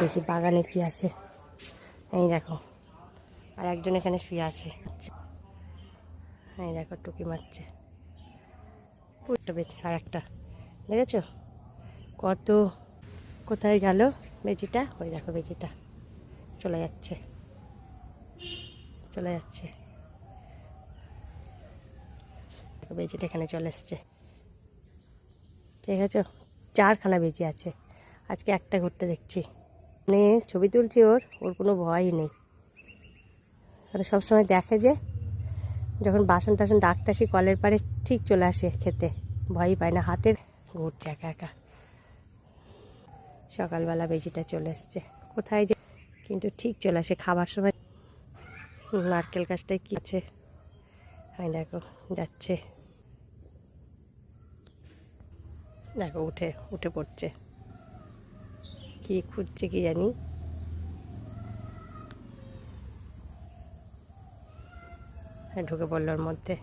দেখি বাগানে কি আছে। এই দেখো, আর একজন এখানে শুয়ে আছে। এই দেখো টুকি মারছে, পুরোটা বেঁচে। আর একটা দেখেছো কত, কোথায় গেল বেজিটা? ওই দেখো বেজিটা চলে যাচ্ছে, চলে যাচ্ছে। বেজিটা এখানে চলে এসছে, ঠিক আছে। 4খানা বেজি আছে, আজকে একটা ঘুরতে দেখছি। মানে ছবি তুলছি, ওর কোনো ভয়ই নেই। আর সবসময় দেখে যে যখন বাসন টাসন ডাকতে আসি কলের পাড়ে, ঠিক চলে আসে খেতে, ভয়ই পায় না। হাতের ঘুরছে একা একা। সকালবেলা বেজিটা চলে এসছে, কোথায় যে, কিন্তু ঠিক চলে আসে খাবার সময়। নারকেল গাছটায় কি আছে, আমি দেখো যাচ্ছে, দেখো উঠে উঠে পড়ছে, কি খুঁজছে কি জানি। ঢুকে পড়লো ওর মধ্যে।